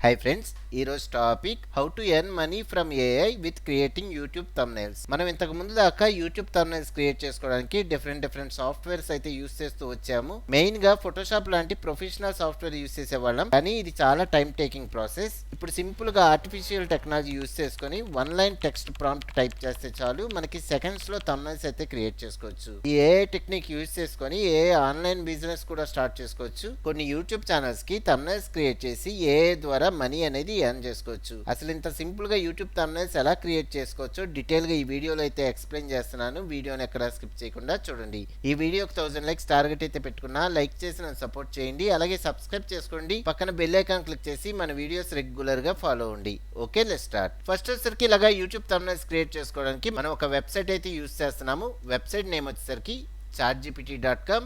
Hi friends, ఈరోజు topic how to earn money from AI with creating YouTube thumbnails. మనం ఇంతకు ముందు దాకా యూట్యూబ్ థంబ్నెయిల్స్ క్రియేట్ చేసుకోవడానికి డిఫరెంట్ సాఫ్ట్వేర్స్ అయితే యూస్ చేస్తూ వచ్చాము. మెయిన్ గా ఫోటోషాప్ లాంటి ప్రొఫెషనల్ సాఫ్ట్వేర్ యూస్ చేసేవాళ్ళం, కానీ ఇది చాలా టైం టేకింగ్ ప్రాసెస్. ఇప్పుడు సింపుల్ గా ఆర్టిఫిషియల్ టెక్నాలజీ యూస్ చేసుకొని one line text prompt type చేస్తే చాలు, మనకి సెకండ్స్ లో థంబ్నెయిల్స్ అయితే క్రియేట్ చేసుకోవచ్చు. ఈ ఏఐ టెక్నిక్ యూస్ చేసుకొని ఏఐ ఆన్లైన్ బిజినెస్ కూడా స్టార్ట్ చేసుకోవచ్చు. కొన్ని యూట్యూబ్ ఛానల్స్ కి థంబ్నెయిల్స్ క్రియేట్ చేసి ఏఐ ద్వారా మనీ అనేది ఎర్న్ చేసుకోవచ్చు. అసలు ఇంత సింపుల్ గా యూట్యూబ్ థంబ్నెయిల్స్ ఎలా క్రియేట్ చేసుకోవచ్చో డీటెయిల్ గా ఈ వీడియోలో అయితే ఎక్స్ప్లెయిన్ చేస్తున్నాను. వీడియోని ఎక్కడ స్కిప్ చేయకుండా చూడండి. ఈ వీడియోకి 1000 లైక్స్ టార్గెట్ అయితే పెట్టుకున్నా, లైక్ చేసి నన్ను సపోర్ట్ చేయండి. అలాగే సబ్స్క్రైబ్ చేసుకోండి, పక్కన బెల్ ఐకాన్ క్లిక్ చేసి మన వీడియోస్ రెగ్యులర్ గా ఫాలో అవ్వండి. Okay, let's start. ఫస్ట్ వచ్చేసరికి ఇలాగా యూట్యూబ్ థంబ్నెయిల్స్ క్రియేట్ చేసుకోవడానికి మనం ఒక వెబ్సైట్ అయితే యూస్ చేస్తున్నాము. వెబ్సైట్ నేమ్ వచ్చేసరికి chatgpt.com.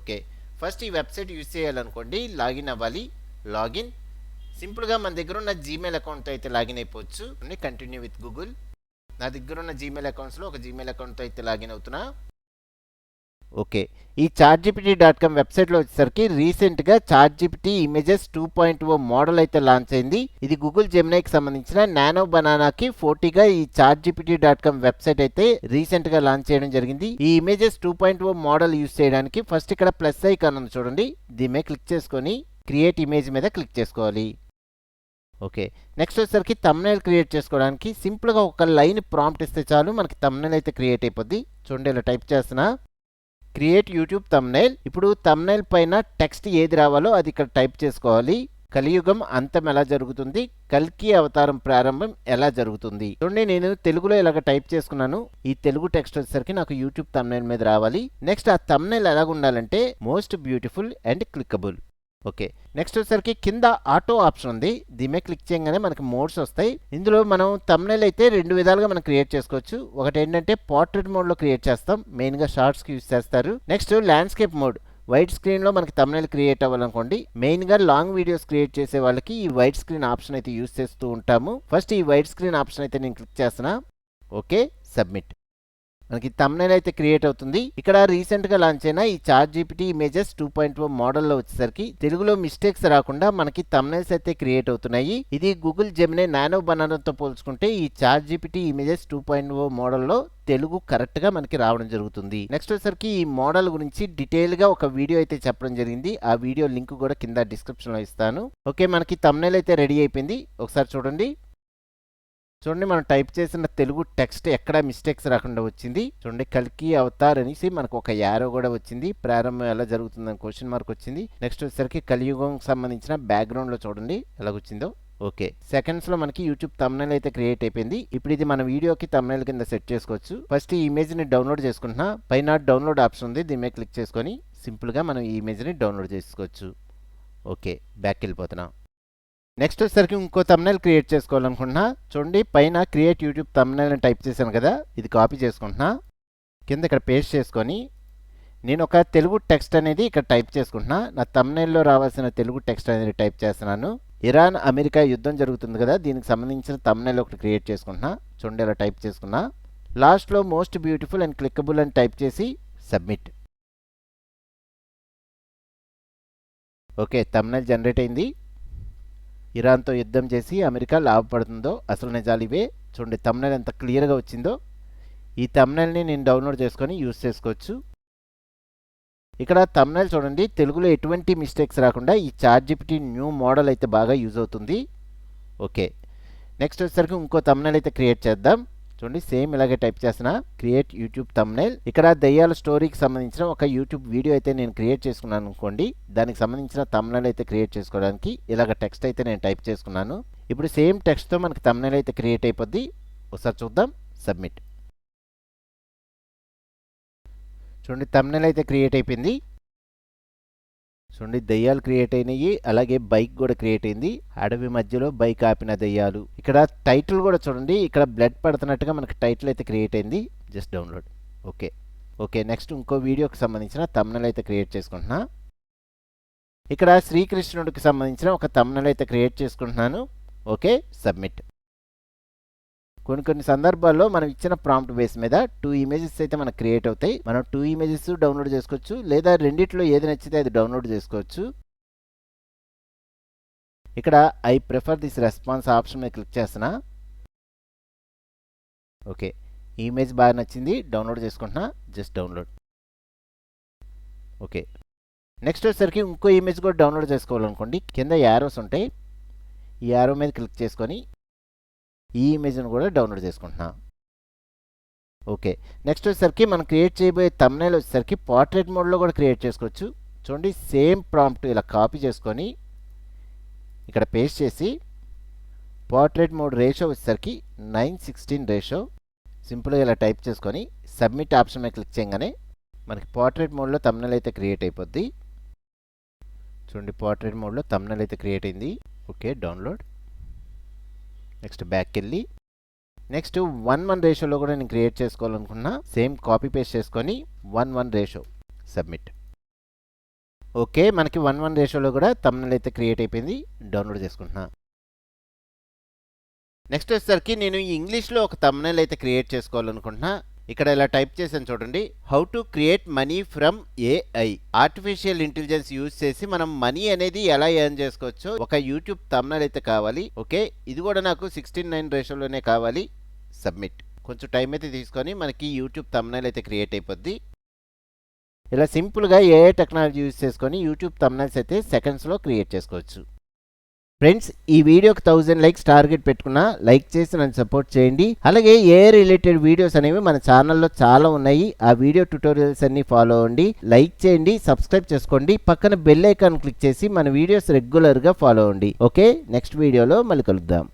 ఓకే, ఫస్ట్ ఈ వెబ్సైట్ యూస్ చేయాలనుకోండి, లాగిన్ అవ్వాలి. లాగిన్ సింపుల్గా మన దగ్గర ఉన్న జీమెయిల్ అకౌంట్తో అయితే లాగిన్ అయిపోవచ్చు. Continue with Google. నా దగ్గర ఉన్న జీమెయిల్ అకౌంట్స్లో ఒక జీమెయిల్ అకౌంట్తో అయితే లాగిన్ అవుతున్నా. ఓకే, ఈ chatgpt.com వెబ్సైట్లో వచ్చేసరికి రీసెంట్గా ChatGPT ఇమేజెస్ 2.0 మోడల్ అయితే లాంచ్ అయింది. ఇది గూగుల్ జెమినైకి సంబంధించిన నానో బనానాకి పోటీగా ఈ chatgpt.com వెబ్సైట్ అయితే రీసెంట్గా లాంచ్ చేయడం జరిగింది. ఈ ఇమేజెస్ 2.0 మోడల్ యూస్ చేయడానికి ఫస్ట్ ఇక్కడ ప్లస్ ఐకాన్ ఉంది చూడండి, దీని మీద క్లిక్ చేసుకొని క్రియేట్ ఇమేజ్ మీద క్లిక్ చేసుకోవాలి. ఓకే, నెక్స్ట్ వచ్చేసరికి థంబ్నెయిల్ క్రియేట్ చేసుకోవడానికి సింపుల్గా ఒక లైన్ ప్రాంప్ట్ ఇస్తే చాలు, మనకి థంబ్నెయిల్ అయితే క్రియేట్ అయిపోద్ది. చూడండి, ఇలా టైప్ చేస్తున్నా, క్రియేట్ యూట్యూబ్ థంబ్నెయిల్. ఇప్పుడు థంబ్నెయిల్ పైన టెక్స్ట్ ఏది రావాలో అది ఇక్కడ టైప్ చేసుకోవాలి. కలియుగం అంతం ఎలా జరుగుతుంది, కల్కి అవతారం ప్రారంభం ఎలా జరుగుతుంది. చూడండి, నేను తెలుగులో ఇలాగ టైప్ చేసుకున్నాను. ఈ తెలుగు టెక్స్ట్ వచ్చేసరికి నాకు యూట్యూబ్ థంబ్నెయిల్ మీద రావాలి. నెక్స్ట్ ఆ థంబ్నెయిల్ ఎలాగ ఉండాలంటే most beautiful and clickable. Okay, next వచ్చేసరికి కింద ఆటో ఆప్షన్ ఉంది, దీని మీద క్లిక్ చేయగానే మనకి మోడ్స్ వస్తాయి. ఇందులో మనం థంబ్నెయిల్ అయితే రెండు విధాలుగా మనం క్రియేట్ చేసుకోవచ్చు. ఒకటి ఏంటంటే పోర్ట్రేట్ మోడ్లో క్రియేట్ చేస్తాం, మెయిన్గా షార్ట్స్కి యూస్ చేస్తారు. నెక్స్ట్ ల్యాండ్స్కేప్ మోడ్, వైట్ స్క్రీన్లో మనకి థంబ్నెయిల్ క్రియేట్ అవ్వాలనుకోండి. మెయిన్గా లాంగ్ వీడియోస్ క్రియేట్ చేసే వాళ్ళకి ఈ వైట్ స్క్రీన్ ఆప్షన్ అయితే యూస్ చేస్తూ ఉంటాము. ఫస్ట్ ఈ వైట్ స్క్రీన్ ఆప్షన్ అయితే నేను క్లిక్ చేస్తున్నా. Okay, submit. మనకి థంబ్నెయిల్ అయితే క్రియేట్ అవుతుంది. ఇక్కడ రీసెంట్ గా లాంచ్ అయిన ఈ ChatGPT ఇమేజెస్ 2.0 మోడల్లో వచ్చేసరికి తెలుగులో మిస్టేక్స్ రాకుండా మనకి థంబ్నెయిల్స్ అయితే క్రియేట్ అవుతున్నాయి. ఇది గూగుల్ జెమినై నానో బనానాతో పోల్చుకుంటే ఈ ChatGPT ఇమేజెస్ 2.0 మోడల్లో తెలుగు కరెక్ట్ గా మనకి రావడం జరుగుతుంది. నెక్స్ట్ వచ్చేసరికి ఈ మోడల్ గురించి డీటెయిల్ గా ఒక వీడియో అయితే చెప్పడం జరిగింది. ఆ వీడియో లింక్ కూడా కింద డిస్క్రిప్షన్ లో ఇస్తాను. ఓకే, మనకి థంబ్నెయిల్ అయితే రెడీ అయిపోయింది. ఒకసారి చూడండి. చూడండి, మనం టైప్ చేసిన తెలుగు టెక్స్ట్ ఎక్కడ మిస్టేక్స్ రాకుండా వచ్చింది. చూడండి, కల్కి అవతార్ అనేసి మనకు ఒక యారో కూడా వచ్చింది. ప్రారంభం ఎలా జరుగుతుందని క్వశ్చన్ మార్క్ వచ్చింది. నెక్స్ట్ వచ్చేసరికి కలియుగం సంబంధించిన బ్యాక్గ్రౌండ్ లో చూడండి ఎలా వచ్చిందో. ఓకే, సెకండ్స్ లో మనకి యూట్యూబ్ థంబ్నెయిల్ అయితే క్రియేట్ అయిపోయింది. ఇప్పుడు ఇది మన వీడియోకి థంబ్నెయిల్ కింద సెట్ చేసుకోవచ్చు. ఫస్ట్ ఈ ఇమేజ్ ని డౌన్లోడ్ చేసుకుంటున్నా. పైన డౌన్లోడ్ ఆప్షన్ ఉంది, దీని మీద క్లిక్ చేసుకొని సింపుల్ గా మనం ఈ ఇమేజ్ ని డౌన్లోడ్ చేసుకోవచ్చు. ఓకే, బ్యాక్ వెళ్ళిపోతున్నా. నెక్స్ట్ వచ్చేసరికి ఇంకో థంబ్నెయిల్ క్రియేట్ చేసుకోవాలనుకుంటున్నా. చూడండి, పైన క్రియేట్ యూట్యూబ్ థంబ్నెయిల్ అని టైప్ చేశాను కదా, ఇది కాపీ చేసుకుంటున్నా. కింద ఇక్కడ పేస్ట్ చేసుకొని నేను ఒక తెలుగు టెక్స్ట్ అనేది ఇక్కడ టైప్ చేసుకుంటున్నా. నా థంబ్నెయిల్లో రావాల్సిన తెలుగు టెక్స్ట్ అనేది టైప్ చేస్తున్నాను. ఇరాన్ అమెరికా యుద్ధం జరుగుతుంది కదా, దీనికి సంబంధించిన థంబ్నెయిల్ ఒకటి క్రియేట్ చేసుకుంటున్నా. చూడండి, ఇలా టైప్ చేసుకున్నా. లాస్ట్లో మోస్ట్ బ్యూటిఫుల్ అండ్ క్లిక్కబుల్ అని టైప్ చేసి సబ్మిట్. ఓకే, థంబ్నెయిల్ జనరేట్ అయింది. ఇరాన్తో యుద్ధం చేసి అమెరికా లాభపడుతుందో అసలు నిజాలు ఇవే. చూడండి, థంబ్నెయిల్ ఎంత క్లియర్గా వచ్చిందో. ఈ థంబ్నెయిల్ని నేను డౌన్లోడ్ చేసుకొని యూస్ చేసుకోవచ్చు. ఇక్కడ థంబ్నెయిల్ చూడండి, తెలుగులో ఎటువంటి మిస్టేక్స్ రాకుండా ఈ ChatGPT న్యూ మోడల్ అయితే బాగా యూజ్ అవుతుంది. ఓకే, నెక్స్ట్ వచ్చేసరికి ఇంకో థంబ్నెయిల్ అయితే క్రియేట్ చేద్దాం. చూడండి, సేమ్ ఇలాగే టైప్ చేసిన క్రియేట్ యూట్యూబ్ థంబ్నెయిల్. ఇక్కడ దయ్యాల స్టోరీకి సంబంధించిన ఒక యూట్యూబ్ వీడియో అయితే నేను క్రియేట్ చేసుకున్నాను అనుకోండి. దానికి సంబంధించిన థంబ్నెయిల్ అయితే క్రియేట్ చేసుకోవడానికి ఇలాగ టెక్స్ట్ అయితే నేను టైప్ చేసుకున్నాను. ఇప్పుడు సేమ్ టెక్స్ట్తో మనకి థంబ్నెయిల్ అయితే క్రియేట్ అయిపోద్ది. ఒకసారి చూద్దాం. సబ్మిట్. చూడండి, థంబ్నెయిల్ అయితే క్రియేట్ అయిపోయింది. చూడండి, దయ్యాలు క్రియేట్ అయినాయి, అలాగే బైక్ కూడా క్రియేట్ అయింది. అడవి మధ్యలో బైక్ ఆపిన దయ్యాలు. ఇక్కడ టైటిల్ కూడా చూడండి, ఇక్కడ బ్లడ్ పడుతున్నట్టుగా మనకి టైటిల్ అయితే క్రియేట్ అయింది. Just download. Okay okay, next ఇంకో వీడియోకి సంబంధించిన థంబ్నెయిల్ అయితే క్రియేట్ చేసుకుంటున్నా. ఇక్కడ శ్రీకృష్ణుడికి సంబంధించిన ఒక థంబ్నెయిల్ అయితే క్రియేట్ చేసుకుంటున్నాను. Okay, submit. కొన్ని సందర్భాల్లో మనం ఇచ్చిన ప్రాంప్ట్ బేస్ మీద 2 ఇమేజెస్ అయితే మనకు క్రియేట్ అవుతాయి. మనం 2 ఇమేజెస్ డౌన్లోడ్ చేసుకోవచ్చు, లేదా రెండిట్లో ఏది నచ్చితే అది డౌన్లోడ్ చేసుకోవచ్చు. ఇక్కడ I prefer this response option మీద క్లిక్ చేస్తున్నా. ఓకే, ఈ ఇమేజ్ బాగా నచ్చింది, డౌన్లోడ్ చేసుకుంటున్నా. Just download. ఓకే, నెక్స్ట్ వచ్చేసరికి ఇంకో ఇమేజ్ కూడా డౌన్లోడ్ చేసుకోవాలనుకోండి. కింద యారోస్ ఉంటాయి, ఈ యారో మీద క్లిక్ చేసుకొని ఈ ఇమేజ్ను కూడా డౌన్లోడ్ చేసుకుంటున్నా. ఓకే, నెక్స్ట్ వచ్చేసరికి మనం క్రియేట్ చేయబోయే థంబ్నెయిల్ వచ్చేసరికి పోర్ట్రేట్ మోడ్లో కూడా క్రియేట్ చేసుకోవచ్చు. చూడండి, సేమ్ ప్రాంప్ట్ ఇలా కాపీ చేసుకొని ఇక్కడ పేస్ట్ చేసి పోర్ట్రేట్ మోడ్ రేషియో వచ్చేసరికి 9:16 రేషియో సింపుల్గా ఇలా టైప్ చేసుకొని సబ్మిట్ ఆప్షన్ మీద క్లిక్ చేయగానే మనకి పోర్ట్రేట్ మోడ్లో థంబ్నెయిల్ అయితే క్రియేట్ అయిపోద్ది. చూడండి, పోర్ట్రేట్ మోడ్లో థంబ్నెయిల్ అయితే క్రియేట్ అయింది. Okay, download. నెక్స్ట్ బ్యాక్కి వెళ్ళి నెక్స్ట్ 1:1 రేషియోలో కూడా నేను క్రియేట్ చేసుకోవాలనుకున్నా. సేమ్ కాపీ పేస్ట్ చేసుకొని 1:1 రేషియో సబ్మిట్. ఓకే, మనకి 1:1 రేషియోలో కూడా థంబ్నెయిల్ అయితే క్రియేట్ అయిపోయింది. డౌన్లోడ్ చేసుకుంటున్నా. నెక్స్ట్ వచ్చేసరికి నేను ఇంగ్లీష్లో ఒక థంబ్నెయిల్ అయితే క్రియేట్ చేసుకోవాలనుకుంటున్నా. ఇక్కడ ఇలా టైప్ చేశాను చూడండి, how to create money from AI. Artificial intelligence use చేసి మనం మనీ అనేది ఎలా ఎర్న్ చేసుకోవచ్చో ఒక యూట్యూబ్ థంబ్నెయిల్ అయితే కావాలి. ఓకే, ఇది కూడా నాకు 16:9 రేషియోలోనే కావాలి. సబ్మిట్. కొంచెం టైం అయితే తీసుకొని మనకి యూట్యూబ్ థంబ్నెయిల్ అయితే క్రియేట్ అయిపోద్ది. ఇలా సింపుల్గా ఏఐ టెక్నాలజీ యూజ్ చేసుకొని యూట్యూబ్ థంబ్నెయిల్స్ అయితే సెకండ్స్లో క్రియేట్ చేసుకోవచ్చు. ఫ్రెండ్స్, ఈ వీడియోకి 1000 లైక్స్ టార్గెట్ పెట్టుకున్నా. లైక్ చేసి నన్ను సపోర్ట్ చేయండి. అలాగే ఏఐ రిలేటెడ్ వీడియోస్ అనేవి మన ఛానల్లో చాలా ఉన్నాయి. ఆ వీడియో ట్యుటోరియల్స్ అన్ని ఫాలో అవ్వండి. లైక్ చేయండి, సబ్స్క్రైబ్ చేసుకోండి, పక్కన బెల్ ఐకాన్ క్లిక్ చేసి మన వీడియోస్ రెగ్యులర్గా ఫాలో అవ్వండి. ఓకే, నెక్స్ట్ వీడియోలో మళ్ళీ కలుద్దాం.